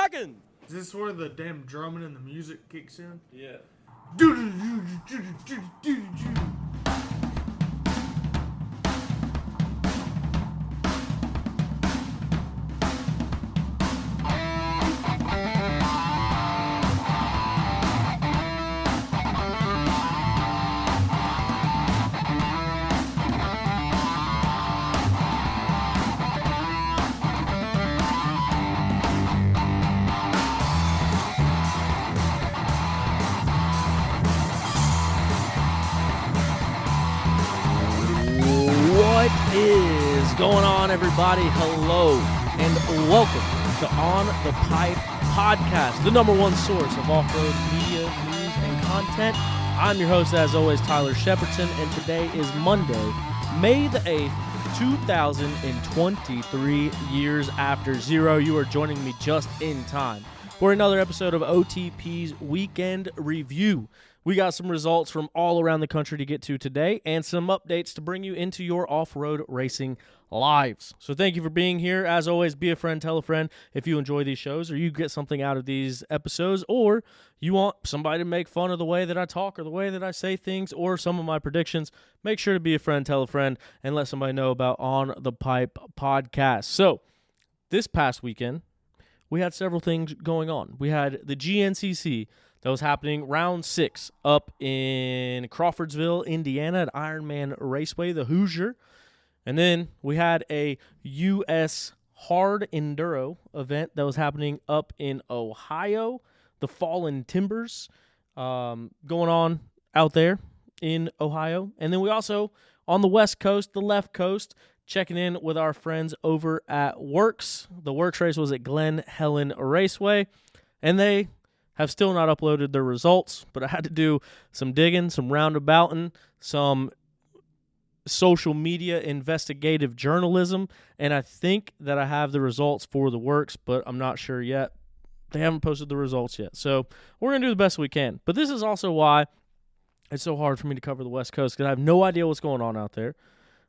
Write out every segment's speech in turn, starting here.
rocking. Is this where the damn drumming and the music kicks in? Yeah. What is going on, everybody? Hello, and welcome to On the Pipe Podcast, the number one source of off-road media, news, and content. I'm your host, as always, Tyler Shepardson, and today is Monday, May the 8th, 2023, years after zero. You are joining me just in time for another episode of OTP's Weekend Review. We got some results from all around the country to get to today and some updates to bring you into your off-road racing lives. So thank you for being here. As always, be a friend, tell a friend if you enjoy these shows or you get something out of these episodes, or you want somebody to make fun of the way that I talk or the way that I say things or some of my predictions. Make sure to be a friend, tell a friend, and let somebody know about On the Pipe Podcast. So this past weekend, we had several things going on. We had the GNCC that was happening round 6 up in Crawfordsville, Indiana at Ironman Raceway, the Hoosier. And then we had a U.S. hard enduro event that was happening up in Ohio, the Fallen Timbers, going on out there in Ohio. And then we also, on the West Coast, the left coast, checking in with our friends over at WORCS. The WORCS race was at Glen, Helen Raceway, and they have still not uploaded their results, but I had to do some digging, some roundabouting, some social media investigative journalism, and I think that I have the results for the WORCS, but I'm not sure yet. They haven't posted the results yet, so we're going to do the best we can. But this is also why it's so hard for me to cover the West Coast, because I have no idea what's going on out there.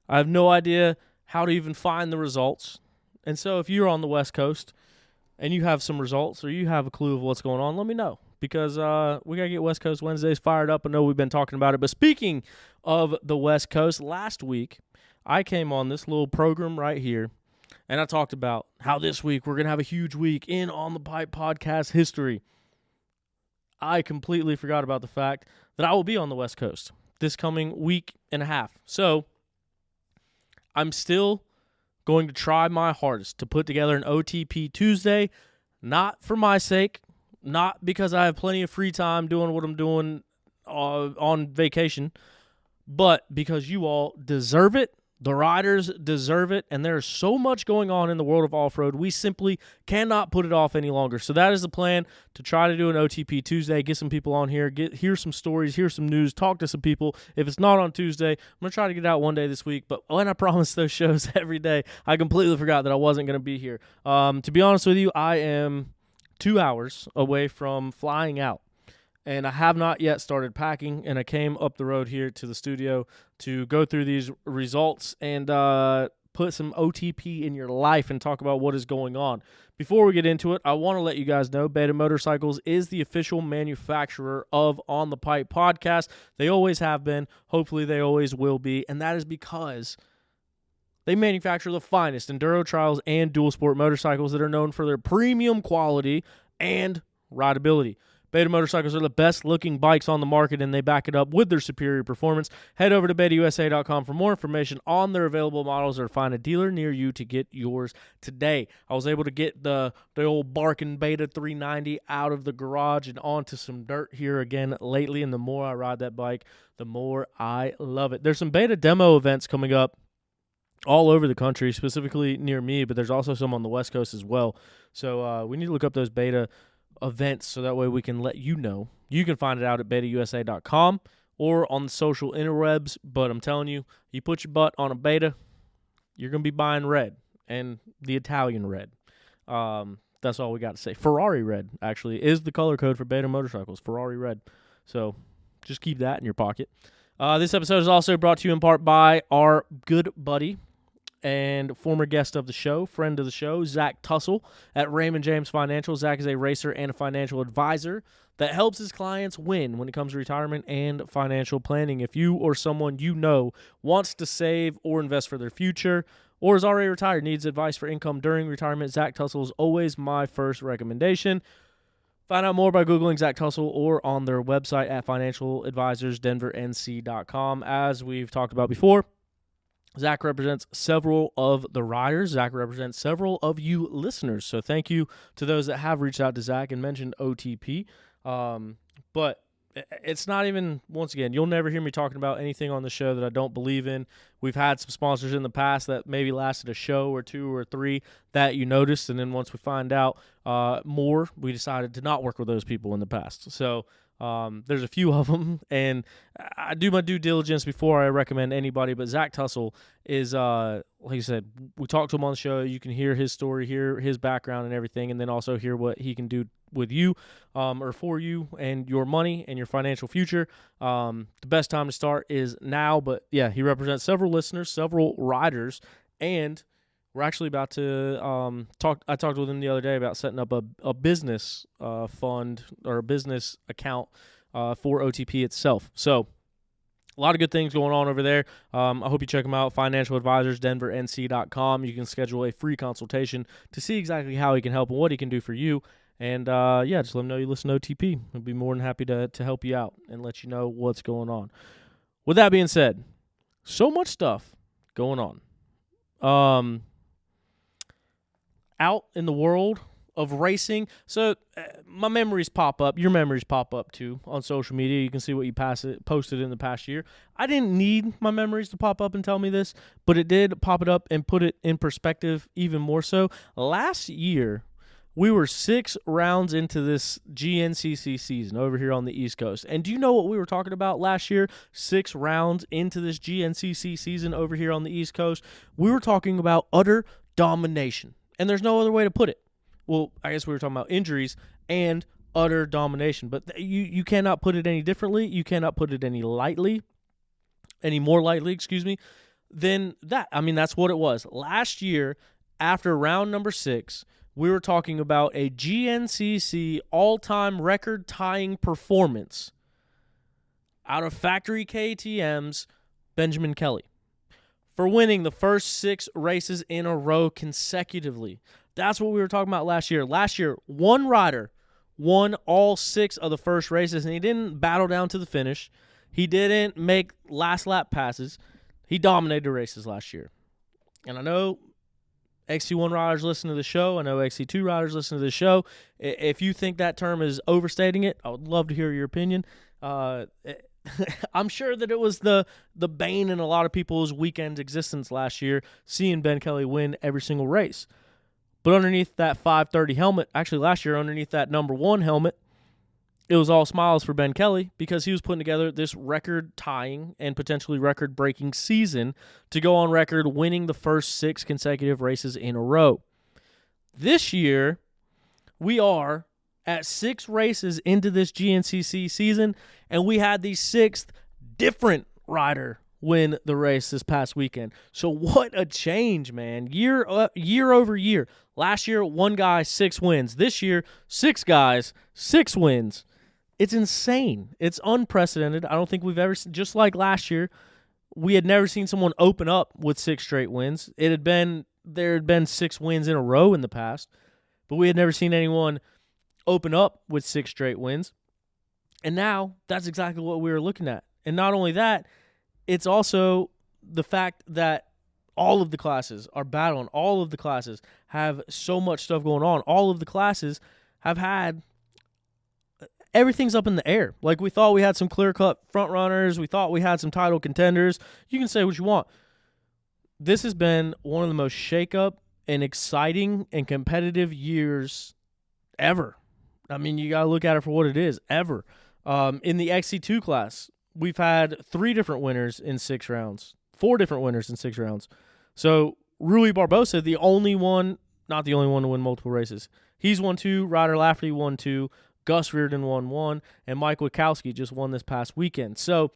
I have no idea how to even find the results. And so if you're on the West Coast and you have some results or you have a clue of what's going on, let me know, because we got to get West Coast Wednesdays fired up. I know we've been talking about it. But speaking of the West Coast, last week I came on this little program right here, and I talked about how this week we're going to have a huge week in On the Pipe podcast history. I completely forgot about the fact that I will be on the West Coast this coming week and a half. So I'm still going to try my hardest to put together an OTP Tuesday, not for my sake, not because I have plenty of free time doing what I'm doing on vacation, but because you all deserve it. The riders deserve it, and there's so much going on in the world of off-road, we simply cannot put it off any longer. So that is the plan, to try to do an OTP Tuesday, get some people on here, hear some stories, hear some news, talk to some people. If it's not on Tuesday, I'm going to try to get it out one day this week, but when I promised those shows every day, I completely forgot that I wasn't going to be here. To be honest with you, I am 2 hours away from flying out, and I have not yet started packing, and I came up the road here to the studio to go through these results and put some OTP in your life and talk about what is going on. Before we get into it, I want to let you guys know Beta Motorcycles is the official manufacturer of On the Pipe Podcast. They always have been. Hopefully they always will be, and that is because they manufacture the finest enduro trials and dual sport motorcycles that are known for their premium quality and rideability. Beta motorcycles are the best-looking bikes on the market, and they back it up with their superior performance. Head over to betausa.com for more information on their available models, or find a dealer near you to get yours today. I was able to get the old Barkin Beta 390 out of the garage and onto some dirt here again lately, and the more I ride that bike, the more I love it. There's some Beta demo events coming up all over the country, specifically near me, but there's also some on the West Coast as well. So we need to look up those Beta events so that way we can let you know. You can find it out at betausa.com or on the social interwebs, but I'm telling you, you put your butt on a Beta, you're going to be buying red, and the Italian red. That's all we got to say. Ferrari red, actually, is the color code for Beta motorcycles, Ferrari red. So just keep that in your pocket. This episode is also brought to you in part by our good buddy and former guest of the show, friend of the show, Zach Tussle at Raymond James Financial. Zach is a racer and a financial advisor that helps his clients win when it comes to retirement and financial planning. If you or someone you know wants to save or invest for their future or is already retired, needs advice for income during retirement, Zach Tussle is always my first recommendation. Find out more by Googling Zach Tussle or on their website at financialadvisorsdenvernc.com. As we've talked about before, Zach represents several of the riders. Zach represents several of you listeners. So thank you to those that have reached out to Zach and mentioned OTP. But it's not even, once again, you'll never hear me talking about anything on the show that I don't believe in. We've had some sponsors in the past that maybe lasted a show or two or three that you noticed, and then once we find out more, we decided to not work with those people in the past. So there's a few of them, and I do my due diligence before I recommend anybody, but Zach Tussle is, like I said, we talked to him on the show. You can hear his story, hear his background and everything, and then also hear what he can do with you or for you and your money and your financial future. The best time to start is now, but yeah, he represents several listeners, several riders, and we're actually about to I talked with him the other day about setting up a business fund or a business account for OTP itself. So a lot of good things going on over there. I hope you check them out, financialadvisorsdenvernc.com. You can schedule a free consultation to see exactly how he can help and what he can do for you. And, yeah, just let him know you listen to OTP. I'd be more than happy to help you out and let you know what's going on. With that being said, so much stuff going on. Out in the world of racing. So my memories pop up. Your memories pop up, too, on social media. You can see what you posted in the past year. I didn't need my memories to pop up and tell me this, but it did pop it up and put it in perspective even more so. Last year, we were 6 rounds into this GNCC season over here on the East Coast. And do you know what we were talking about last year? 6 rounds into this GNCC season over here on the East Coast. We were talking about utter domination. And there's no other way to put it. Well, I guess we were talking about injuries and utter domination. But you cannot put it any differently. You cannot put it any more lightly, than that. I mean, that's what it was. Last year, after round number 6, we were talking about a GNCC all-time record-tying performance out of factory KTM's Benjamin Kelly for winning the first 6 races in a row consecutively. That's what we were talking about last year. Last year, one rider won all 6 of the first races, and he didn't battle down to the finish. He didn't make last lap passes. He dominated the races last year. And I know XC1 riders listen to the show. I know XC2 riders listen to the show. If you think that term is overstating it, I would love to hear your opinion. I'm sure that it was the bane in a lot of people's weekend existence last year, seeing Ben Kelly win every single race. But underneath that 530 helmet, actually last year underneath that number 1 helmet, it was all smiles for Ben Kelly because he was putting together this record-tying and potentially record-breaking season to go on record winning the first 6 consecutive races in a row. This year, we are at 6 races into this GNCC season, and we had the 6th different rider win the race this past weekend. So what a change, man. Year over year. Last year, 1 guy, 6 wins. This year, 6 guys, 6 wins. It's insane. It's unprecedented. I don't think we've ever seen, just like last year, we had never seen someone open up with 6 straight wins. There had been 6 wins in a row in the past, but we had never seen anyone open up with 6 straight wins. And now that's exactly what we were looking at. And not only that, it's also the fact that all of the classes are battling. All of the classes have so much stuff going on. All of the classes have had everything's up in the air. Like, we thought we had some clear-cut front runners. We thought we had some title contenders. You can say what you want. This has been one of the most shake-up and exciting and competitive years ever. I mean, you got to look at it for what it is, ever. In the XC2 class, we've had 3 different winners in 6 rounds. 4 different winners in 6 rounds. So, Rui Barbosa, the only one, not the only one to win multiple races. He's won 2, Ryder Lafferty won 2, Gus Reardon won 1, and Mike Wachowski just won this past weekend. So,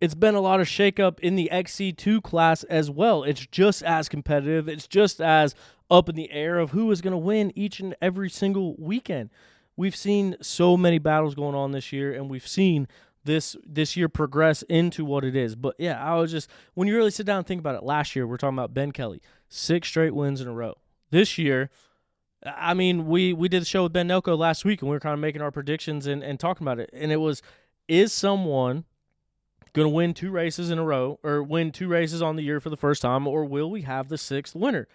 it's been a lot of shakeup in the XC2 class as well. It's just as competitive. It's just as up in the air of who is going to win each and every single weekend. We've seen so many battles going on this year, and we've seen this year progress into what it is. But, yeah, I was just – when you really sit down and think about it, last year we're talking about Ben Kelly, 6 straight wins in a row. This year, I mean, we did the show with Ben Nelko last week, and we were kind of making our predictions and talking about it. And it was, is someone – going to win 2 races in a row or win 2 races on the year for the first time, or will we have the 6th winner?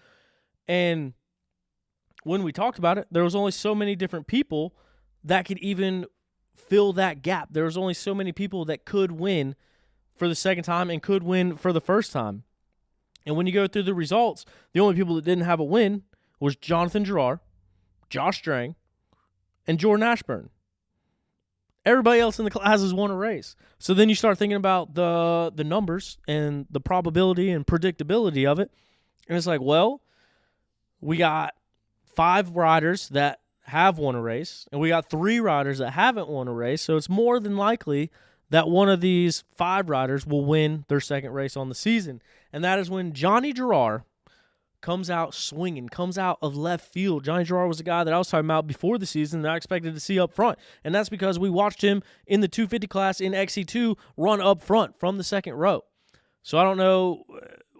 And when we talked about it, there was only so many different people that could even fill that gap. There was only so many people that could win for the second time and could win for the first time. And when you go through the results, the only people that didn't have a win was Jonathan Gerard, Josh Strang, and Jordan Ashburn. Everybody else in the class has won a race. So then you start thinking about the numbers and the probability and predictability of it. And it's like, well, we got 5 riders that have won a race, and we got 3 riders that haven't won a race. So it's more than likely that one of these 5 riders will win their second race on the season. And that is when Johnny Gerard comes out swinging, comes out of left field. Johnny Gerard was the guy that I was talking about before the season that I expected to see up front. And that's because we watched him in the 250 class in XC2 run up front from the second row. So I don't know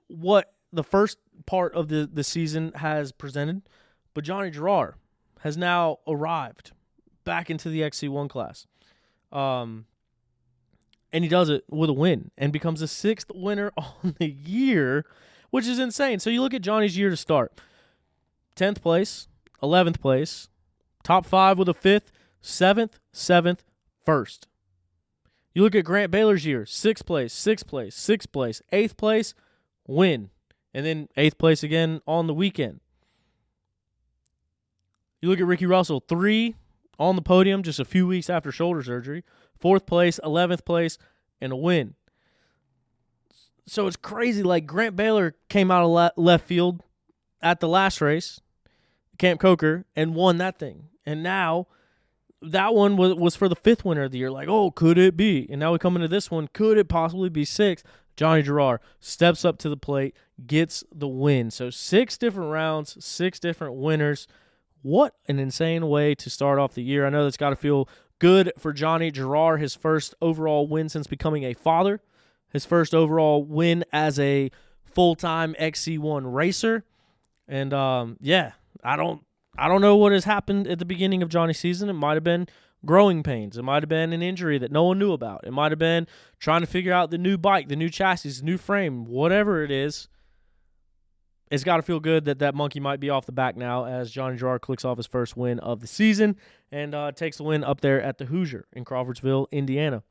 what the first part of the season has presented, but Johnny Gerard has now arrived back into the XC1 class. And he does it with a win and becomes the 6th winner on the year, which is insane. So you look at Johnny's year to start. 10th place, 11th place, top 5 with a 5th, 7th, 1st. You look at Grant Baylor's year, 6th place, 6th place, 6th place, 8th place, win. And then 8th place again on the weekend. You look at Ricky Russell, 3 on the podium just a few weeks after shoulder surgery, 4th place, 11th place, and a win. So it's crazy. Like, Grant Baylor came out of left field at the last race, Camp Coker, and won that thing. And now that one was for the 5th winner of the year. Like, oh, could it be? And now we come into this one. Could it possibly be 6th? Johnny Gerard steps up to the plate, gets the win. So 6 different rounds, 6 different winners. What an insane way to start off the year. I know that's got to feel good for Johnny Gerard, his first overall win since becoming a father. His first overall win as a full-time XC1 racer. And, yeah, I don't know what has happened at the beginning of Johnny's season. It might have been growing pains. It might have been an injury that no one knew about. It might have been trying to figure out the new bike, the new chassis, the new frame, whatever it is. It's got to feel good that monkey might be off the back now as Johnny Gerard clicks off his first win of the season and takes the win up there at the Hoosier in Crawfordsville, Indiana.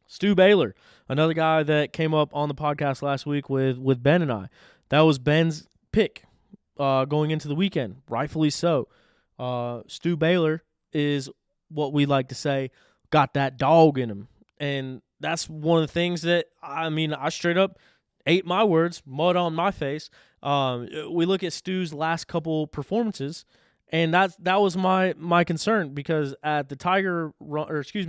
Stu Baylor, another guy that came up on the podcast last week with Ben and I. That was Ben's pick going into the weekend, rightfully so. Stu Baylor is what we like to say, got that dog in him. And that's one of the things that, I straight up ate my words, mud on my face. We look at Stu's last couple performances, and that was my concern because at the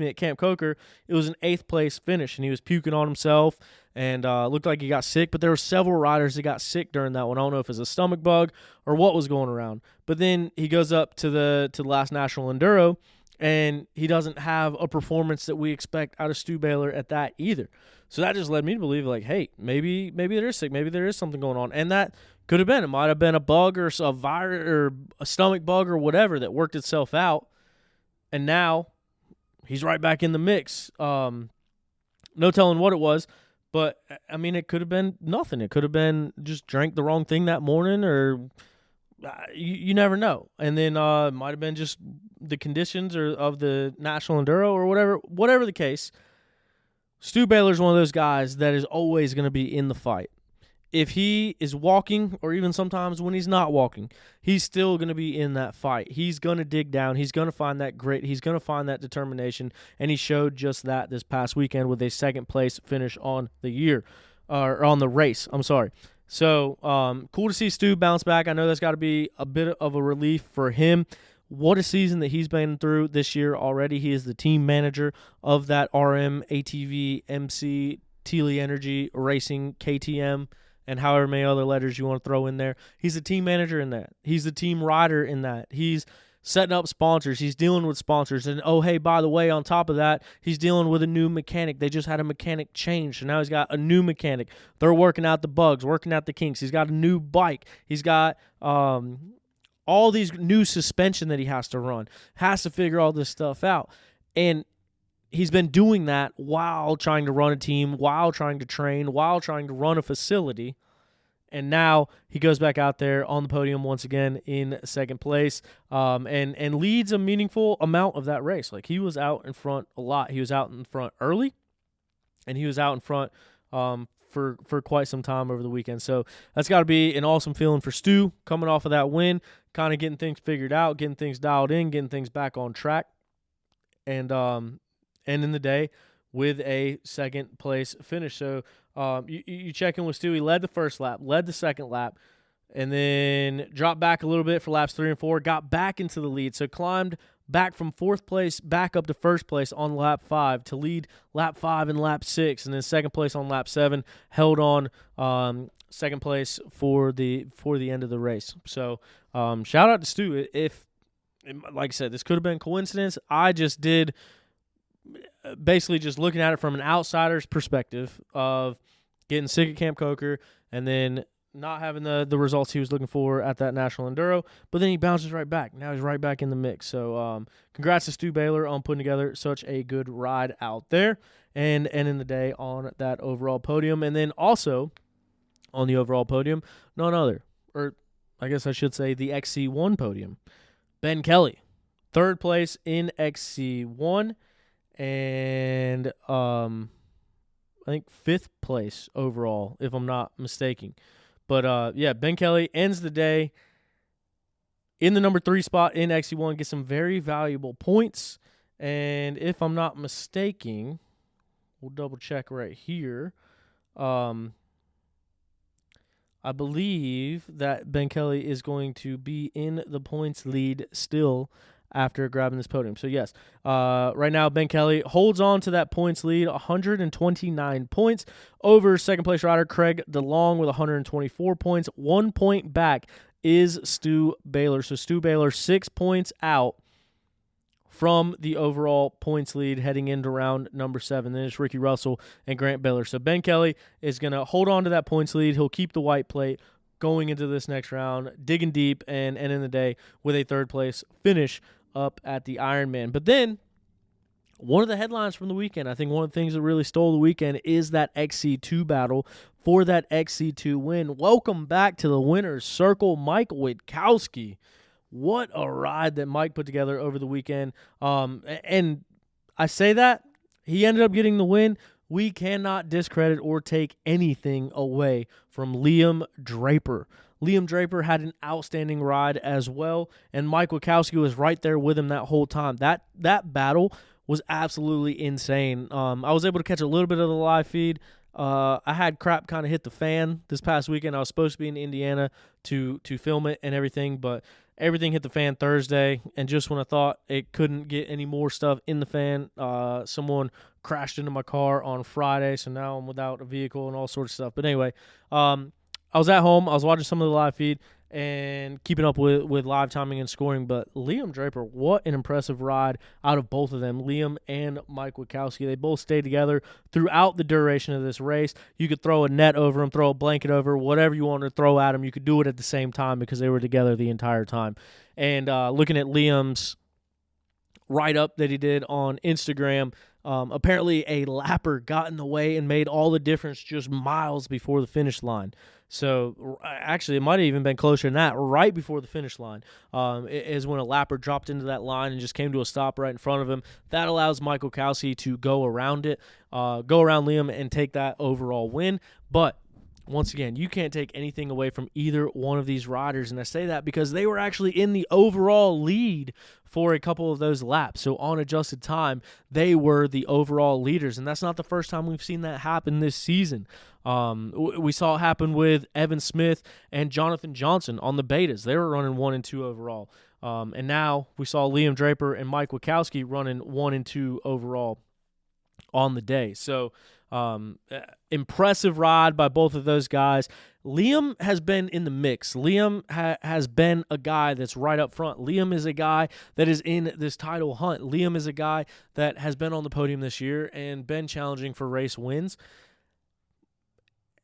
at Camp Coker, it was an 8th place finish, and he was puking on himself and looked like he got sick. But there were several riders that got sick during that one. I don't know if it was a stomach bug or what was going around. But then he goes up to the last National Enduro, and he doesn't have a performance that we expect out of Stu Baylor at that either. So that just led me to believe, like, hey, maybe there is sick, maybe there is something going on, and that could have been. It might have been a bug or a virus or a stomach bug or whatever that worked itself out, and now he's right back in the mix. No telling what it was, but it could have been nothing. It could have been just drank the wrong thing that morning, or you never know. And then it might have been just the conditions or of the National Enduro or whatever the case. Stu Baylor's one of those guys that is always going to be in the fight. If he is walking, or even sometimes when he's not walking, he's still going to be in that fight. He's going to dig down. He's going to find that grit. He's going to find that determination, and he showed just that this past weekend with a 2nd place finish on the year, or on the race. I'm sorry. So cool to see Stu bounce back. I know that's got to be a bit of a relief for him. What a season that he's been through this year already. He is the team manager of that RM ATV MC Teely Energy Racing, KTM, and however many other letters you want to throw in there. He's a team manager in that. He's the team rider in that. He's setting up sponsors. He's dealing with sponsors. And, oh, hey, by the way, on top of that, he's dealing with a new mechanic. They just had a mechanic change, so now he's got a new mechanic. They're working out the bugs, working out the kinks. He's got a new bike. He's got all these new suspension that he has to run, has to figure all this stuff out. And he's been doing that while trying to run a team, while trying to train, while trying to run a facility. And now he goes back out there on the podium once again in second place, and leads a meaningful amount of that race. Like, he was out in front a lot. He was out in front early, and he was out in front for quite some time over the weekend. So that's got to be an awesome feeling for Stu coming off of that win, kind of getting things figured out, getting things dialed in, getting things back on track, and ending the day with a second place finish. So you check in with Stu. He led the first lap, led the second lap, and then dropped back a little bit for laps 3 and 4, got back into the lead. So climbed back from fourth place back up to first place on lap 5 to lead lap 5 and lap 6, and then second place on lap 7, held on second place for the end of the race. So shout out to Stu. If, like I said, this could have been coincidence. I just did basically just looking at it from an outsider's perspective of getting sick at Camp Coker and then not having the results he was looking for at that National Enduro, but then he bounces right back. Now he's right back in the mix. So congrats to Stu Baylor on putting together such a good ride out there and ending the day on that overall podium. And then also on the overall podium, none other, or I guess I should say the XC1 podium, Ben Kelly, third place in XC1. And I think 5th place overall, if I'm not mistaken. But, yeah, Ben Kelly ends the day in the number 3 spot in XC1, gets some very valuable points. And if I'm not mistaken, we'll double-check right here. I believe that Ben Kelly is going to be in the points lead still after grabbing this podium. So, yes, right now Ben Kelly holds on to that points lead, 129 points over second-place rider Craig DeLong with 124 points. 1 point back is Stu Baylor. So, Stu Baylor 6 points out from the overall points lead heading into round number 7. Then it's Ricky Russell and Grant Baylor. So, Ben Kelly is going to hold on to that points lead. He'll keep the white plate going into this next round, digging deep and ending the day with a third-place finish up at the Ironman. But then one of the headlines from the weekend, I think one of the things that really stole the weekend is that XC2 battle for that XC2 win. Welcome back to the winner's circle, Mike Witkowski. What a ride that Mike put together over the weekend. And I say that, he ended up getting the win. We cannot discredit or take anything away from Liam Draper. Liam Draper had an outstanding ride as well, and Mike Witkowski was right there with him that whole time. That battle was absolutely insane. I was able to catch a little bit of the live feed. I had crap kind of hit the fan this past weekend. I was supposed to be in Indiana to film it and everything, but everything hit the fan Thursday, and just when I thought it couldn't get any more stuff in the fan, someone crashed into my car on Friday, so now I'm without a vehicle and all sorts of stuff. But anyway, I was at home. I was watching some of the live feed and keeping up with live timing and scoring. But Liam Draper, what an impressive ride out of both of them, Liam and Mike Witkowski. They both stayed together throughout the duration of this race. You could throw a net over them, throw a blanket over, whatever you wanted to throw at them. You could do it at the same time because they were together the entire time. And looking at Liam's write-up that he did on Instagram, apparently a lapper got in the way and made all the difference just miles before the finish line. So, actually, it might have even been closer than that. Right before the finish line is when a lapper dropped into that line and just came to a stop right in front of him. That allows Mike Witkowski to go around it, go around Liam and take that overall win. But once again, you can't take anything away from either one of these riders, and I say that because they were actually in the overall lead for a couple of those laps. So on adjusted time, they were the overall leaders, and that's not the first time we've seen that happen this season. We saw it happen with Evan Smith and Jonathan Johnson on the betas. They were running 1 and 2 overall. And now we saw Liam Draper and Mike Witkowski running 1 and 2 overall on the day. So impressive ride by both of those guys. Liam has been in the mix. Liam has been a guy that's right up front. Liam is a guy that is in this title hunt. Liam is a guy that has been on the podium this year and been challenging for race wins.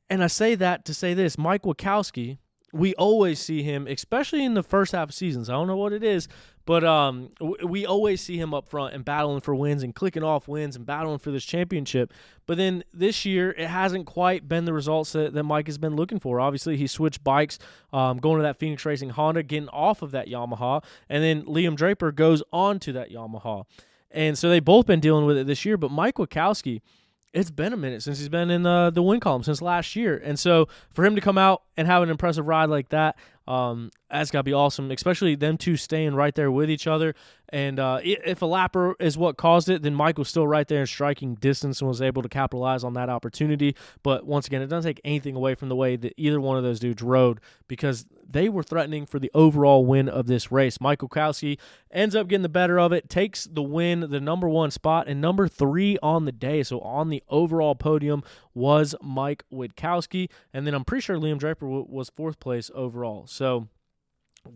And I say that to say this, Mike Wachowski, we always see him, especially in the first half of seasons. I don't know what it is, but we always see him up front and battling for wins and clicking off wins and battling for this championship. But then this year, it hasn't quite been the results that Mike has been looking for. Obviously, he switched bikes, going to that Phoenix Racing Honda, getting off of that Yamaha, and then Liam Draper goes on to that Yamaha. And so they've both been dealing with it this year, but Mike Wachowski, it's been a minute since he's been in the win column, since last year. And so for him to come out and have an impressive ride like that, that's got to be awesome, especially them two staying right there with each other. And if a lapper is what caused it, then Mike was still right there in striking distance and was able to capitalize on that opportunity. But once again, it doesn't take anything away from the way that either one of those dudes rode, because they were threatening for the overall win of this race. Mike Wachowski ends up getting the better of it, takes the win, the number 1 spot, and number 3 on the day. So on the overall podium was Mike Wachowski. And then I'm pretty sure Liam Draper was 4th place overall. So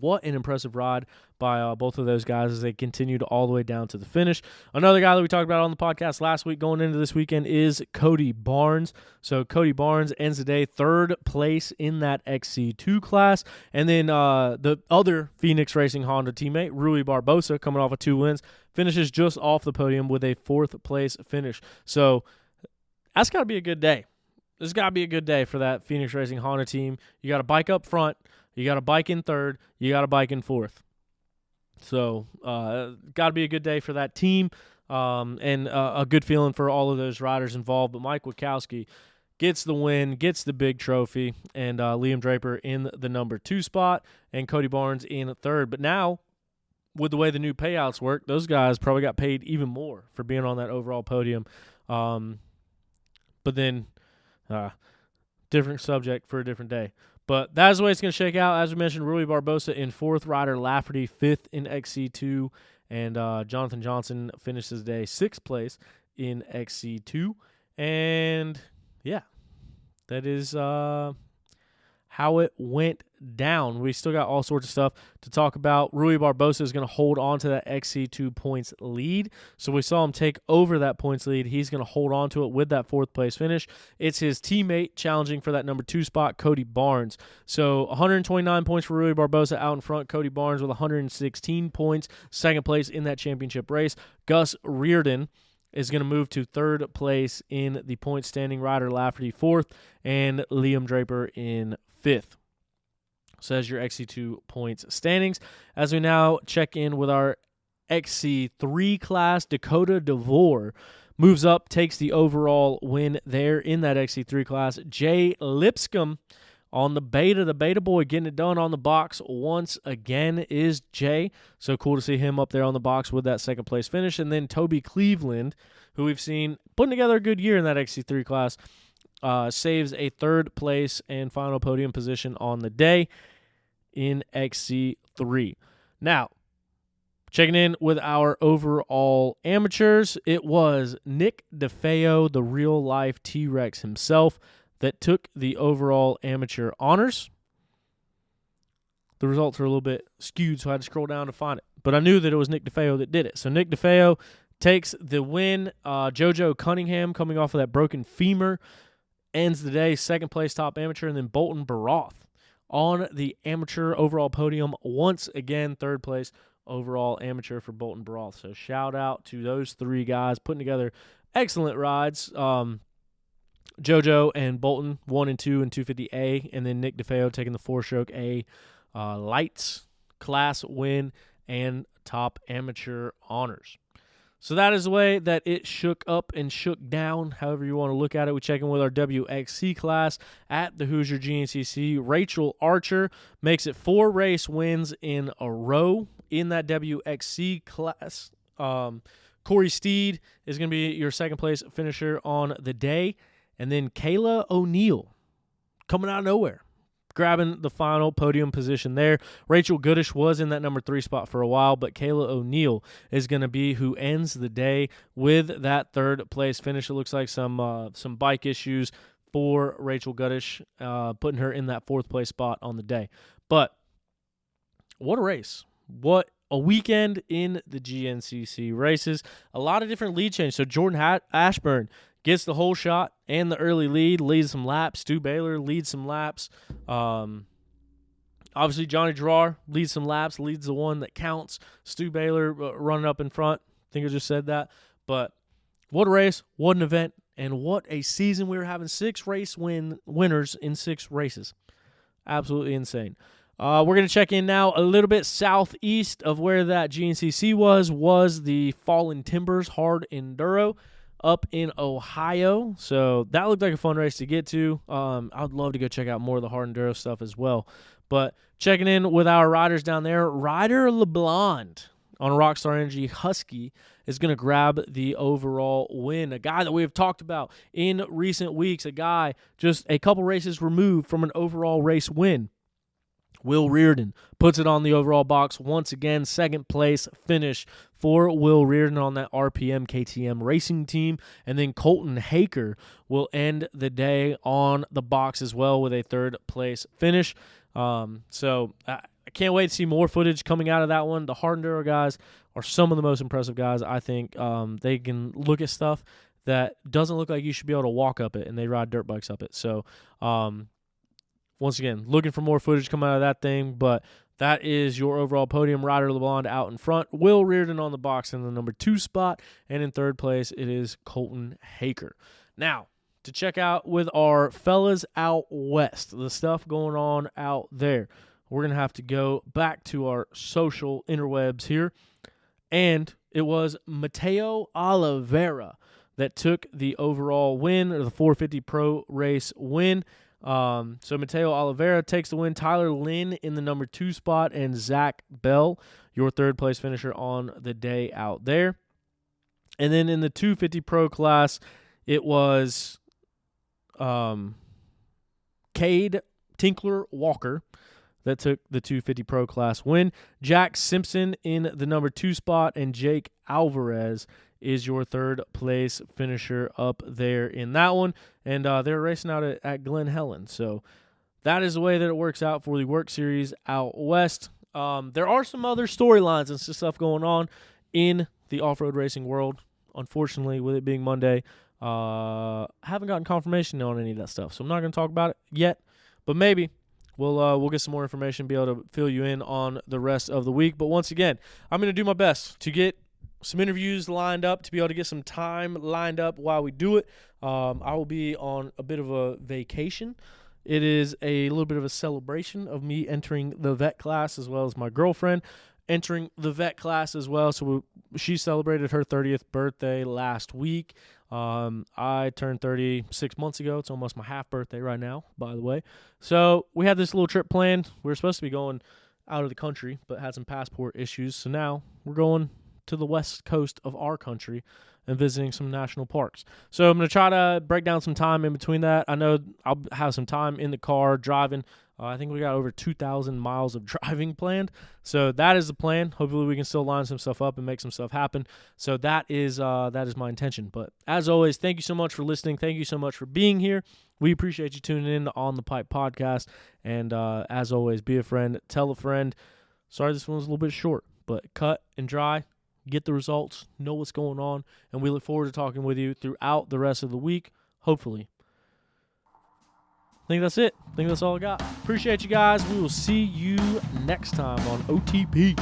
what an impressive ride by both of those guys as they continued all the way down to the finish. Another guy that we talked about on the podcast last week going into this weekend is Cody Barnes. So Cody Barnes ends the day 3rd place in that XC2 class. And then the other Phoenix Racing Honda teammate, Rui Barbosa, coming off of 2 wins, finishes just off the podium with a 4th place finish. So that's got to be a good day. This has got to be a good day for that Phoenix Racing Honda team. You got a bike up front. You got a bike in 3rd. You got a bike in 4th. So, got to be a good day for that team, and a good feeling for all of those riders involved. But Mike Wachowski gets the win, gets the big trophy, and Liam Draper in the number 2 spot, and Cody Barnes in 3rd. But now, with the way the new payouts work, those guys probably got paid even more for being on that overall podium. But then, different subject for a different day. But that's the way it's going to shake out. As we mentioned, Rui Barbosa in 4th, Ryder Lafferty 5th in XC2, and Jonathan Johnson finishes the day 6th place in XC2. And, yeah, that is how it went down. We still got all sorts of stuff to talk about. Rui Barbosa is going to hold on to that XC2 points lead. So we saw him take over that points lead. He's going to hold on to it with that 4th place finish. It's his teammate challenging for that number 2 spot, Cody Barnes. So 129 points for Rui Barbosa out in front. Cody Barnes with 116 points, 2nd place in that championship race. Gus Reardon is going to move to 3rd place in the point standing. Ryder Lafferty 4th, and Liam Draper in 5th. So that's your XC2 points standings. As we now check in with our XC3 class, Dakota DeVore moves up, takes the overall win there in that XC3 class. Jay Lipscomb on the beta boy getting it done on the box once again is Jay. So cool to see him up there on the box with that 2nd place finish. And then Toby Cleveland, who we've seen putting together a good year in that XC3 class, saves a 3rd place and final podium position on the day in XC3. Now, checking in with our overall amateurs, it was Nick DeFeo, the real-life T-Rex himself, that took the overall amateur honors. The results are a little bit skewed, so I had to scroll down to find it. But I knew that it was Nick DeFeo that did it. So Nick DeFeo takes the win. JoJo Cunningham, coming off of that broken femur, ends the day 2nd place top amateur. And then Bolton Baroth on the amateur overall podium once again, 3rd place overall amateur for Bolton Baroth. So shout out to those 3 guys putting together excellent rides. JoJo and Bolton 1 and 2 and 250A, and then Nick DeFeo taking the 4-stroke A lights class win and top amateur honors. So that is the way that it shook up and shook down, however you want to look at it. We check in with our WXC class at the Hoosier GNCC. Rachel Archer makes it 4 race wins in a row in that WXC class. Corey Steed is going to be your 2nd place finisher on the day. And then Kayla O'Neill, coming out of nowhere, grabbing the final podium position there. Rachel Goodish was in that number 3 spot for a while, but Kayla O'Neill is going to be who ends the day with that third place finish. It looks like some bike issues for Rachel Goodish, putting her in that 4th place spot on the day. But what a race. What a weekend in the GNCC races. A lot of different lead changes. So Jordan Ashburn gets the whole shot and the early lead, leads some laps. Stu Baylor leads some laps. Obviously, Johnny Gerard leads some laps, leads the one that counts. Stu Baylor running up in front. I think I just said that. But what a race, what an event, and what a season. We were having 6 race winners in 6 races. Absolutely insane. We're going to check in now a little bit southeast of where that GNCC was the Fallen Timbers Hard Enduro up in Ohio. So that looked like a fun race to get to. I would love to go check out more of the hard enduro stuff as well. But checking in with our riders down there, Ryder LeBlond on a Rockstar Energy Husky is going to grab the overall win. A guy that we have talked about in recent weeks, a guy just a couple races removed from an overall race win. Will Reardon puts it on the overall box once again. 2nd place finish for Will Reardon on that RPM KTM racing team. And then Colton Haker will end the day on the box as well with a 3rd place finish. So I can't wait to see more footage coming out of that one. The hard enduro guys are some of the most impressive guys. I think they can look at stuff that doesn't look like you should be able to walk up it, and they ride dirt bikes up it. So once again, looking for more footage coming out of that thing, but that is your overall podium. Ryder LeBlond out in front, Will Reardon on the box in the number 2 spot, and in 3rd place it is Colton Haker. Now, to check out with our fellas out west, the stuff going on out there, we're going to have to go back to our social interwebs here, and it was Mateo Oliveira that took the overall win, or the 450 Pro race win. So Mateo Oliveira takes the win. Tyler Lynn in the number 2 spot, and Zach Bell, your 3rd place finisher on the day out there. And then in the 250 Pro class, it was Cade Tinkler Walker that took the 250 Pro class win. Jack Simpson in the number 2 spot, and Jake Alvarez is your 3rd place finisher up there in that one. And they're racing out at Glen, Helen. So that is the way that it works out for the WORCS Series out west. There are some other storylines and stuff going on in the off-road racing world. Unfortunately, with it being Monday, haven't gotten confirmation on any of that stuff. So I'm not going to talk about it yet, but maybe we'll get some more information, be able to fill you in on the rest of the week. But once again, I'm going to do my best to get some interviews lined up, to be able to get some time lined up while we do it. I will be on a bit of a vacation. It is a little bit of a celebration of me entering the vet class, as well as my girlfriend entering the vet class as well. So she celebrated her 30th birthday last week. I turned 30 6 months ago. It's almost my half birthday right now, by the way. So we had this little trip planned. We were supposed to be going out of the country, but had some passport issues. So now we're going to the west coast of our country and visiting some national parks. So I'm going to try to break down some time in between that. I know I'll have some time in the car driving. I think we got over 2,000 miles of driving planned. So that is the plan. Hopefully we can still line some stuff up and make some stuff happen. So that is my intention. But as always, thank you so much for listening. Thank you so much for being here. We appreciate you tuning in to On the Pipe podcast. And as always, be a friend, tell a friend. Sorry this one was a little bit short, but cut and dry. Get the results, know what's going on, and we look forward to talking with you throughout the rest of the week, hopefully. I think that's it. I think that's all I got. Appreciate you guys. We will see you next time on OTP.